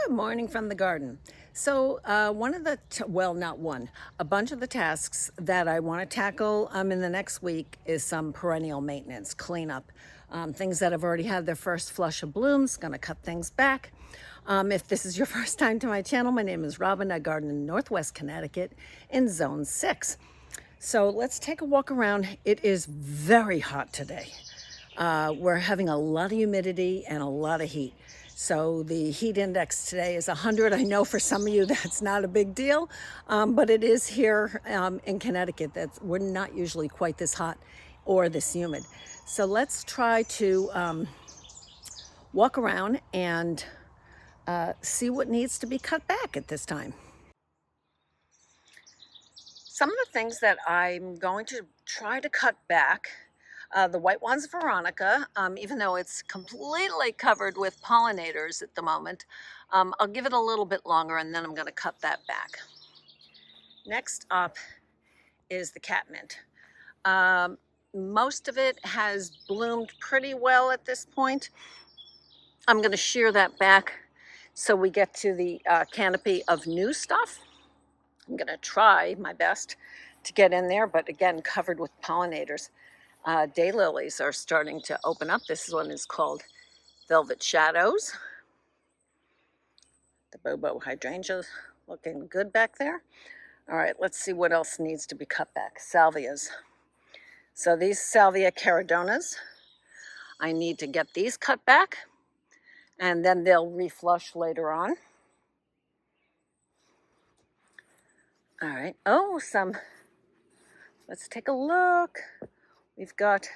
Good morning from the garden. So one of the, well, not one, a bunch of the tasks that I want to tackle in the next week is some perennial maintenance, cleanup. Things that have already had their first flush of blooms, gonna cut things back. If this is your first time to my channel, my name is Robin. I garden in Northwest Connecticut in Zone 6. So let's take a walk around. It is very hot today. We're having a lot of humidity and a lot of heat. So the heat index today is 100. I know for some of you that's not a big deal, but it is here in Connecticut. We're not usually quite this hot or this humid. So let's try to walk around and see what needs to be cut back at this time. Some of the things that I'm going to try to cut back, the white one's Veronica, even though it's completely covered with pollinators at the moment. I'll give it a little bit longer and then I'm going to cut that back. Next up is the catmint. Most of it has bloomed pretty well at this point. I'm going to shear that back so we get to the canopy of new stuff. I'm going to try my best to get in there, but again, covered with pollinators. Daylilies are starting to open up. This one is called Velvet Shadows. The Bobo Hydrangea looking good back there. All right, let's see what else needs to be cut back. Salvias. So these Salvia caradonas, I need to get these cut back, and then they'll reflush later on. All right, let's take a look. We've got,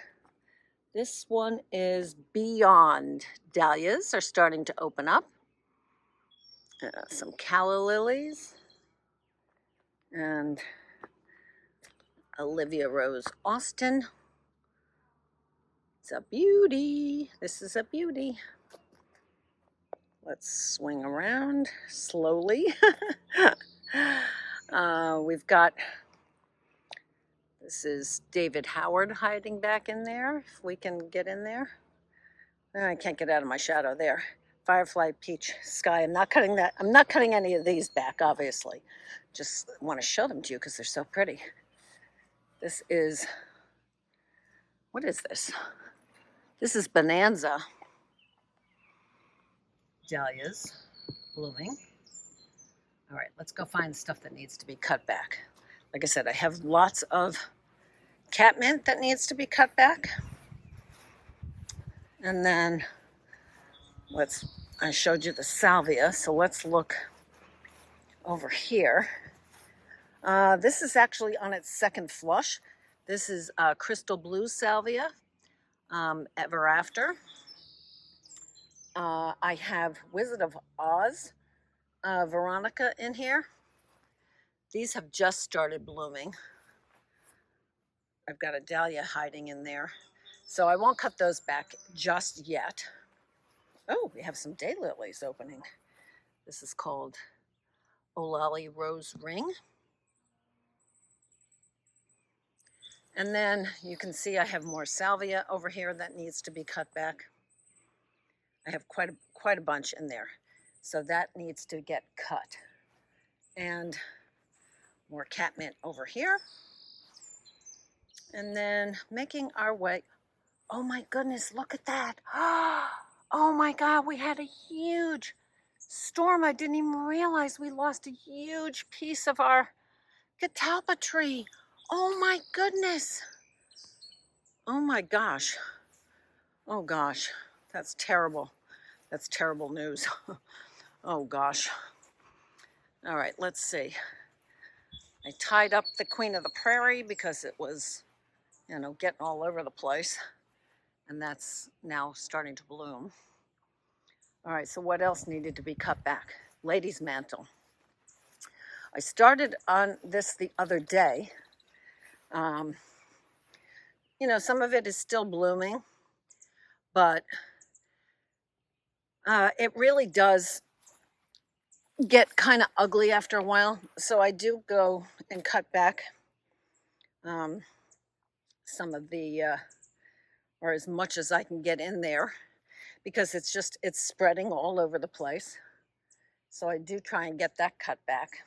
this one is Beyond. Dahlias are starting to open up. Some calla lilies. And Olivia Rose Austin. It's a beauty. This is a beauty. Let's swing around slowly. We've got, this is David Howard hiding back in there, if we can get in there. I can't get out of my shadow there. Firefly Peach Sky. I'm not cutting that. I'm not cutting any of these back, obviously. Just want to show them to you because they're so pretty. This is, what is this? This is Bonanza dahlias blooming. All right, let's go find stuff that needs to be cut back. Like I said, I have lots of catmint that needs to be cut back. And then I showed you the salvia, so let's look over here. This is actually on its second flush. This is crystal blue salvia, ever after. I have Wizard of Oz Veronica in here. These have just started blooming. I've got a dahlia hiding in there. So I won't cut those back just yet. Oh, we have some daylilies opening. This is called Olali Rose Ring. And then you can see I have more salvia over here that needs to be cut back. I have quite a bunch in there. So that needs to get cut. And more catmint over here. And then making our way. Oh my goodness, look at that. Oh my God, we had a huge storm. I didn't even realize we lost a huge piece of our catalpa tree. Oh my goodness. Oh my gosh. Oh gosh, that's terrible. That's terrible news. Oh gosh. All right, let's see. I tied up the Queen of the Prairie because it was, getting all over the place. And that's now starting to bloom. All right, so what else needed to be cut back? Lady's Mantle. I started on this the other day. Some of it is still blooming, but it really does get kind of ugly after a while. So I do go and cut back some of the, or as much as I can get in there, because it's spreading all over the place. So I do try and get that cut back.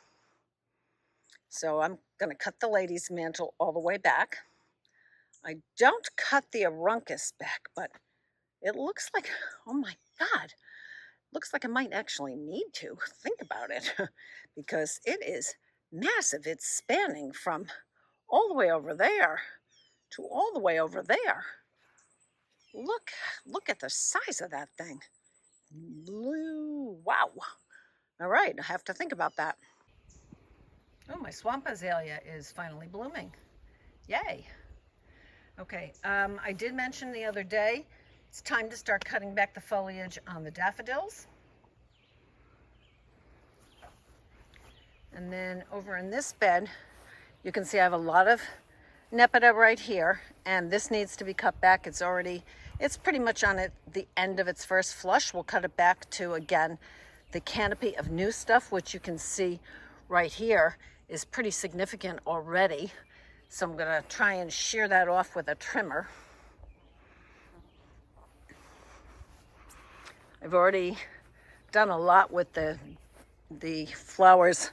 So I'm going to cut the lady's mantle all the way back. I don't cut the aruncus back, but it looks like, oh my God, looks like I might actually need to think about it because it is massive. It's spanning from all the way over there to all the way over there. Look at the size of that thing. Blue, wow. All right, I have to think about that. Oh, my swamp azalea is finally blooming. Yay. Okay, I did mention the other day, it's time to start cutting back the foliage on the daffodils. And then over in this bed, you can see I have a lot of Nepeta right here, and this needs to be cut back. It's pretty much on the end of its first flush. We'll cut it back to, again, the canopy of new stuff, which you can see right here is pretty significant already. So I'm gonna try and shear that off with a trimmer. I've already done a lot with the flowers.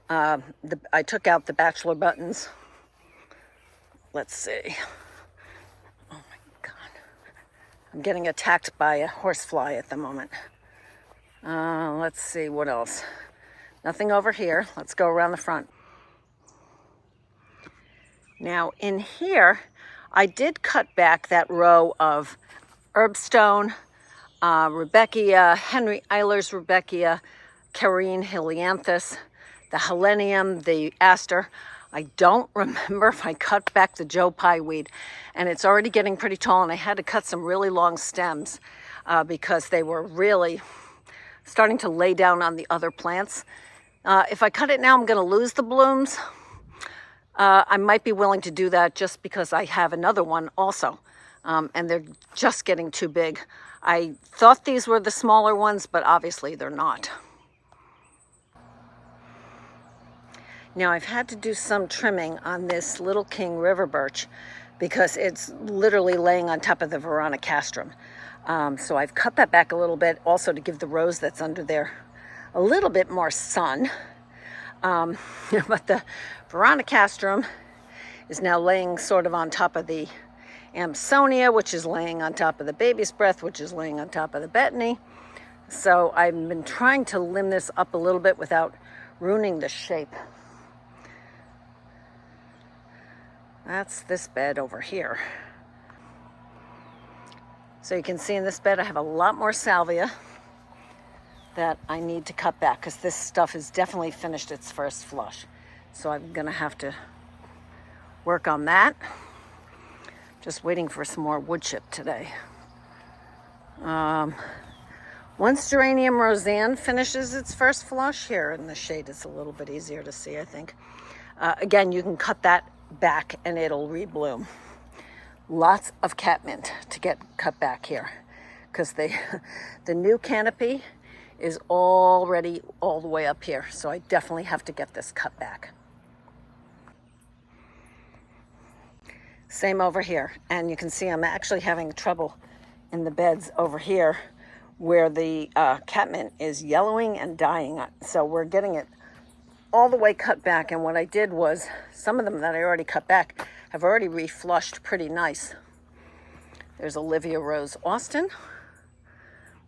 I took out the bachelor buttons. Let's see. Oh my God. I'm getting attacked by a horsefly at the moment. Let's see, what else? Nothing over here. Let's go around the front. Now in here, I did cut back that row of herbstone, Rudbeckia, Henry Eiler's Rudbeckia, Carine Helianthus, the Helenium, the Aster. I don't remember if I cut back the Joe Pye weed, and it's already getting pretty tall, and I had to cut some really long stems because they were really starting to lay down on the other plants. If I cut it now, I'm going to lose the blooms. I might be willing to do that just because I have another one also, and they're just getting too big. I thought these were the smaller ones, but obviously they're not. Now I've had to do some trimming on this Little King River Birch because it's literally laying on top of the Veronicastrum. So I've cut that back a little bit also to give the rose that's under there a little bit more sun. But the Veronicastrum is now laying sort of on top of the Amsonia, which is laying on top of the baby's breath, which is laying on top of the betony. So I've been trying to limb this up a little bit without ruining the shape. That's this bed over here. So you can see in this bed I have a lot more salvia that I need to cut back because this stuff has definitely finished its first flush. So I'm gonna have to work on that. Just waiting for some more wood chip today. Once Geranium Roseanne finishes its first flush, here in the shade it's a little bit easier to see, I think. Again, you can cut that back and it'll rebloom. Lots of catmint to get cut back here because the new canopy is already all the way up here. So I definitely have to get this cut back. Same over here. And you can see I'm actually having trouble in the beds over here where the catmint is yellowing and dying. So we're getting it all the way cut back. And what I did was some of them that I already cut back have already reflushed pretty nice. There's Olivia Rose Austin.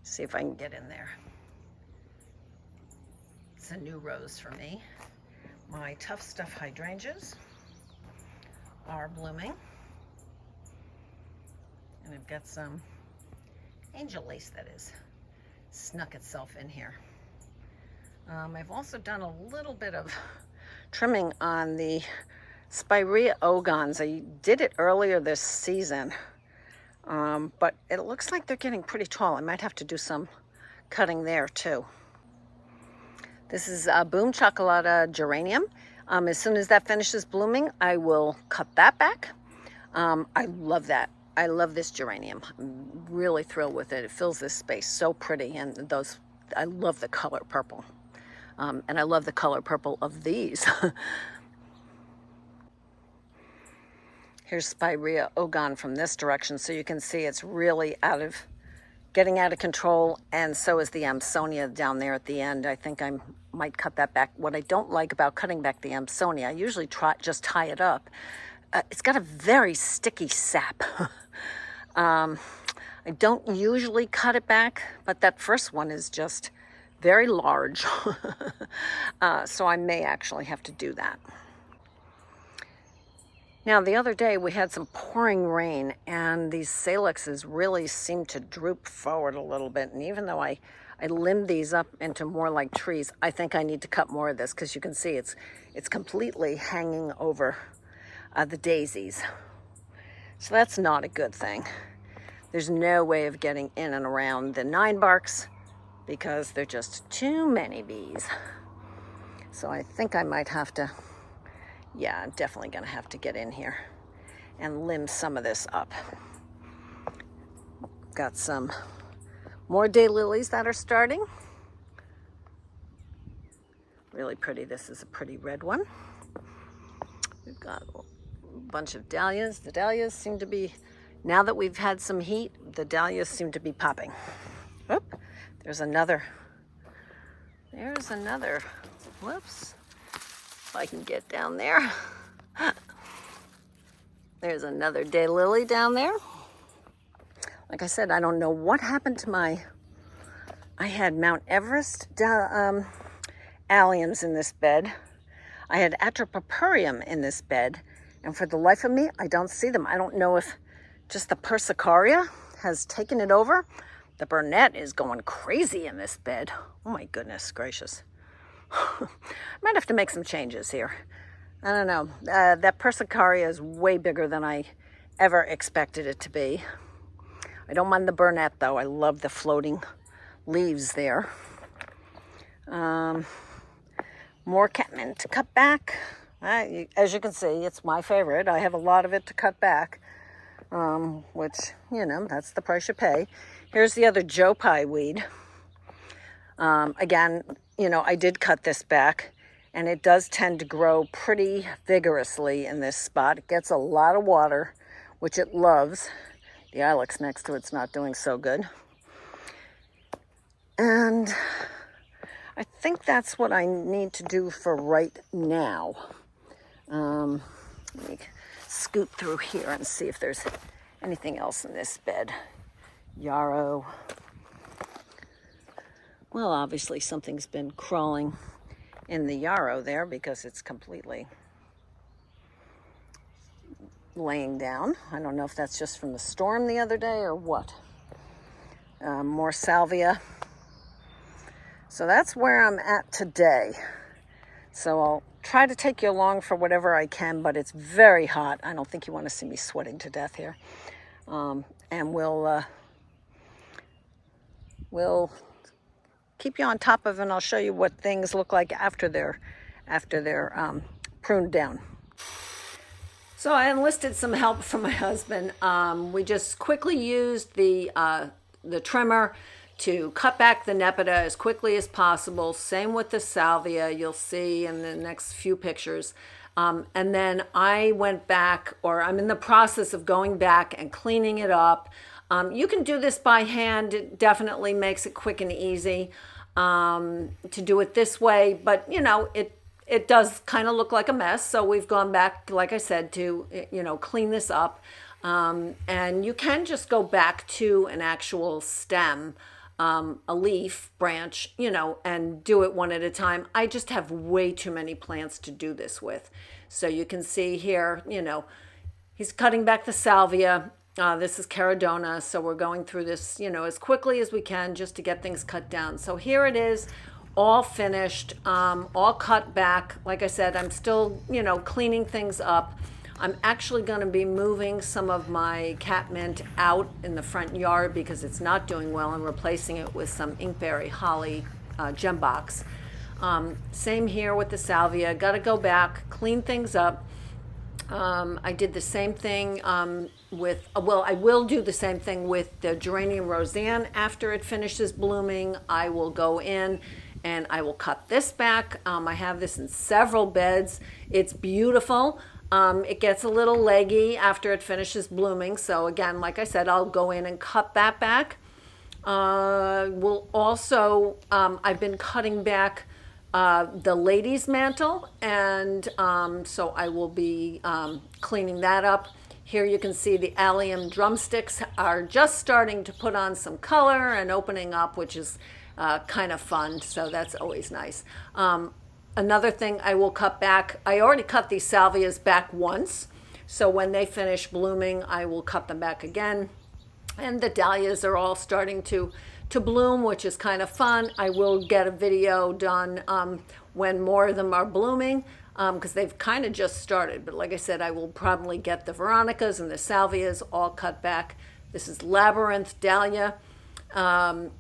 See if I can get in there. It's a new rose for me. My Tough Stuff hydrangeas are blooming. And I've got some angel lace that is snuck itself in here. I've also done a little bit of trimming on the Spirea ogons. I did it earlier this season, but it looks like they're getting pretty tall. I might have to do some cutting there too. This is Boom Chocolata geranium. As soon as that finishes blooming, I will cut that back. I love that. I love this geranium. I'm really thrilled with it. It fills this space so pretty, and I love the color purple. And I love the color purple of these. Here's Spirea Ogon from this direction, so you can see it's really out of getting out of control, and so is the Amsonia down there at the end. I think I might cut that back. What I don't like about cutting back the Amsonia, I usually just tie it up. It's got a very sticky sap. I don't usually cut it back, but that first one is just very large. So I may actually have to do that. Now, the other day we had some pouring rain, and these salixes really seemed to droop forward a little bit. And even though I limbed these up into more like trees, I think I need to cut more of this, because you can see it's completely hanging over the daisies. So that's not a good thing. There's no way of getting in and around the 9-barks because they're just too many bees. So I think I might have to, yeah, I'm definitely gonna have to get in here and limb some of this up. Got some more daylilies that are starting. Really pretty. This is a pretty red one. We've got a bunch of dahlias. The dahlias seem to be, now that we've had some heat, the dahlias seem to be popping. Oop, there's another. Whoops. If I can get down there. There's another daylily down there. Like I said, I don't know what happened to I had Mount Everest alliums in this bed. I had Atropurpureum in this bed. And for the life of me, I don't see them. I don't know if just the Persicaria has taken it over. The Burnet is going crazy in this bed. Oh my goodness gracious. I might have to make some changes here. I don't know. That Persicaria is way bigger than I ever expected it to be. I don't mind the Burnet though. I love the floating leaves there. More catmint to cut back. As you can see, it's my favorite. I have a lot of it to cut back, which, you know, that's the price you pay. Here's the other Joe Pye weed. Again, you know, I did cut this back, and it does tend to grow pretty vigorously in this spot. It gets a lot of water, which it loves. The ilex next to it's not doing so good. And I think that's what I need to do for right now. Let me scoot through here and see if there's anything else in this bed. Yarrow. Well, obviously something's been crawling in the yarrow there because it's completely laying down. I don't know if that's just from the storm the other day or what. More salvia. So that's where I'm at today. So I'll try to take you along for whatever I can, but it's very hot. I don't think you want to see me sweating to death here. And we'll keep you on top of it, and I'll show you what things look like after they're pruned down. So I enlisted some help from my husband. We just quickly used the trimmer to cut back the Nepeta as quickly as possible. Same with the salvia, you'll see in the next few pictures. And then I went back, or I'm in the process of going back and cleaning it up. You can do this by hand. It definitely makes it quick and easy to do it this way. But, you know, it does kind of look like a mess. So we've gone back, like I said, to, you know, clean this up. And you can just go back to an actual stem, a leaf branch, you know, and do it one at a time. I just have way too many plants to do this with. So you can see here, you know, he's cutting back the salvia. This is Caradona. So we're going through this, you know, as quickly as we can just to get things cut down. So here it is, all finished, all cut back. Like I said, I'm still, you know, cleaning things up. I'm actually going to be moving some of my catmint out in the front yard because it's not doing well, and replacing it with some inkberry holly gem box. Same here with the salvia. Got to go back, clean things up. I did the same thing with, well, I will do the same thing with the geranium roseanne. After it finishes blooming, I will go in and I will cut this back. I have this in several beds. It's beautiful. It gets a little leggy after it finishes blooming. So again, like I said, I'll go in and cut that back. We'll also, I've been cutting back the ladies' mantle, and so I will be cleaning that up. Here you can see the allium drumsticks are just starting to put on some color and opening up, which is kind of fun, so that's always nice. Another thing I will cut back, I already cut these salvias back once, so when they finish blooming, I will cut them back again. And the dahlias are all starting to bloom, which is kind of fun. I will get a video done when more of them are blooming, because they've kind of just started. But like I said, I will probably get the veronicas and the salvias all cut back. This is Labyrinth Dahlia. I'm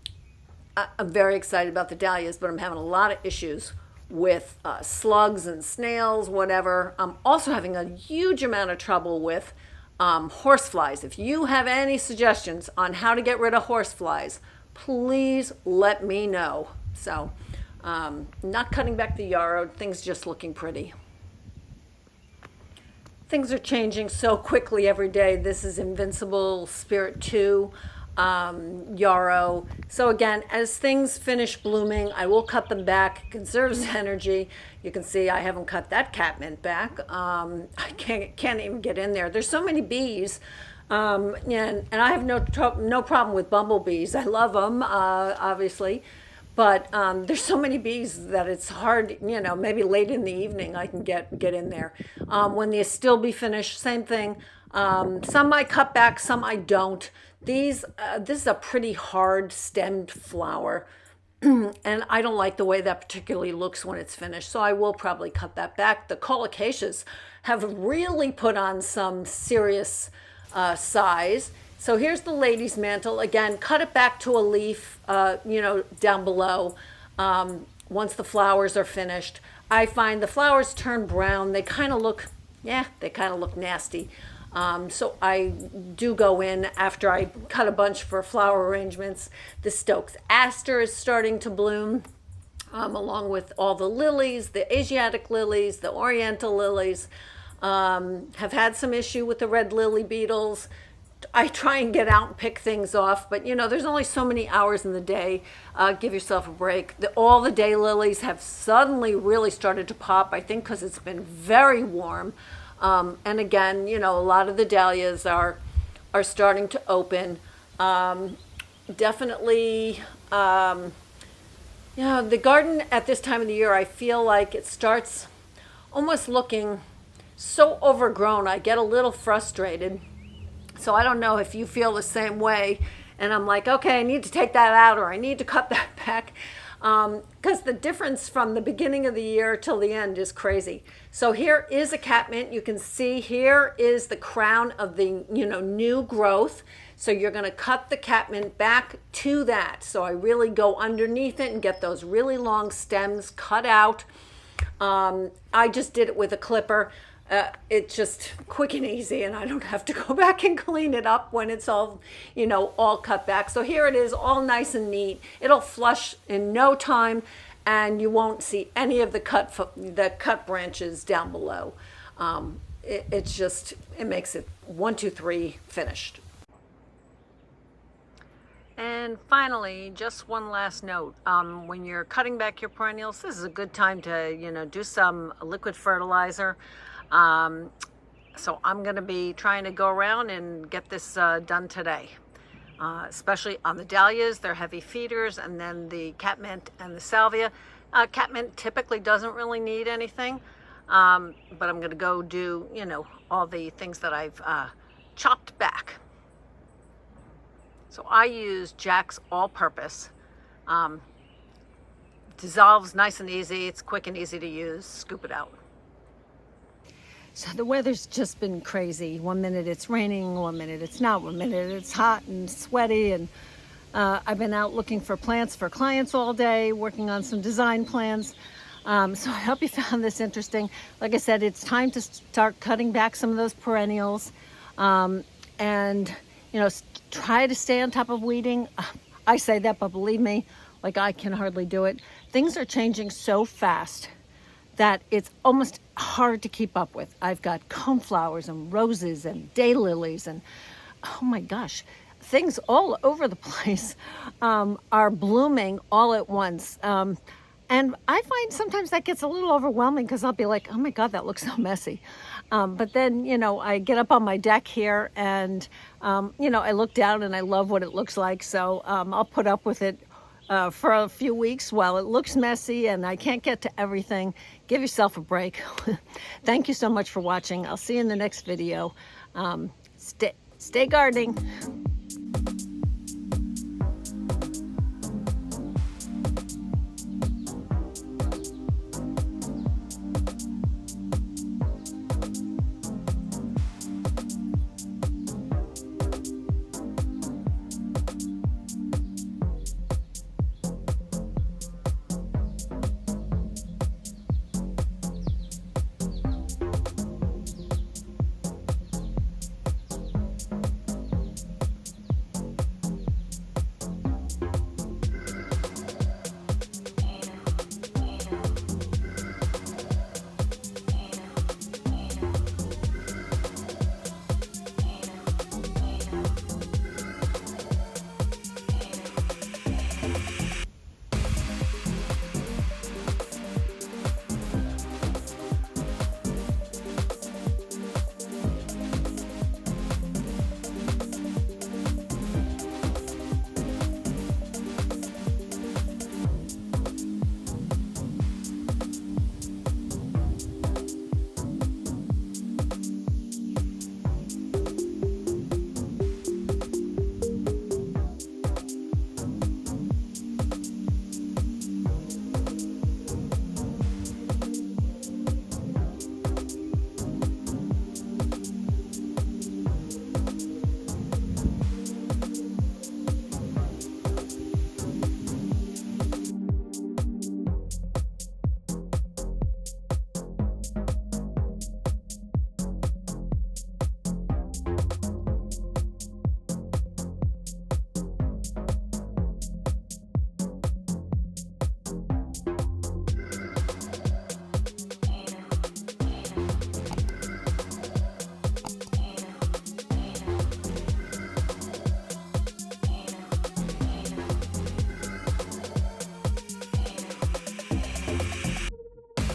very excited about the dahlias, but I'm having a lot of issues with slugs and snails, whatever. I'm also having a huge amount of trouble with horseflies. If you have any suggestions on how to get rid of horseflies, please let me know. So, not cutting back the yarrow, things just looking pretty. Things are changing so quickly every day. This is Invincible Spirit 2, yarrow. So again, as things finish blooming, I will cut them back. It conserves energy. You can see I haven't cut that catmint back. I can't even get in there. There's so many bees. And I have no problem with bumblebees. I love them, obviously. But there's so many bees that it's hard, maybe late in the evening I can get in there. When the Astilbe finish, same thing. Some I cut back, some I don't. This is a pretty hard stemmed flower. And I don't like the way that particularly looks when it's finished. So I will probably cut that back. The colocaceous have really put on some serious size. So here's the lady's mantle. Again, cut it back to a leaf, down below. Once the flowers are finished, I find the flowers turn brown. They kind of look nasty. So I do go in after I cut a bunch for flower arrangements. The Stokes aster is starting to bloom, along with all the lilies, the Asiatic lilies, the Oriental lilies. Have had some issue with the red lily beetles. I try and get out and pick things off, but there's only so many hours in the day. Give yourself a break. All the daylilies have suddenly really started to pop, I think because it's been very warm. And again, a lot of the dahlias are starting to open. Definitely, the garden at this time of the year, I feel like it starts almost looking so overgrown. I get a little frustrated. So I don't know if you feel the same way. And I'm like, okay, I need to take that out or I need to cut that back. Because the difference from the beginning of the year till the end is crazy. So here is a catmint. You can see here is the crown of the new growth. So you're going to cut the catmint back to that. So I really go underneath it and get those really long stems cut out. I just did it with a clipper. It's just quick and easy, and I don't have to go back and clean it up when it's all, all cut back. So here it is, all nice and neat. It'll flush in no time, and you won't see any of the cut branches down below. It makes it 1, 2, 3 finished. And finally, just one last note. When you're cutting back your perennials, this is a good time to, do some liquid fertilizer. So I'm going to be trying to go around and get this done today, especially on the dahlias. They're heavy feeders, and then the catmint and the salvia. Catmint typically doesn't really need anything, but I'm going to go do, all the things that I've chopped back. So I use Jack's All-Purpose. Dissolves nice and easy. It's quick and easy to use. Scoop it out. So the weather's just been crazy. 1 minute it's raining, 1 minute it's not, 1 minute it's hot and sweaty. And I've been out looking for plants for clients all day, working on some design plans. So I hope you found this interesting. Like I said, it's time to start cutting back some of those perennials. And, try to stay on top of weeding. I say that, but believe me, I can hardly do it. Things are changing so fast that it's almost hard to keep up with. I've got coneflowers and roses and daylilies and, oh my gosh, things all over the place are blooming all at once. And I find sometimes that gets a little overwhelming because I'll be like, oh my God, that looks so messy. But then, you know, I get up on my deck here and, you know, I look down and I love what it looks like. So I'll put up with it for a few weeks while it looks messy and I can't get to everything. Give yourself a break. Thank you so much for watching. I'll see you in the next video. Stay gardening.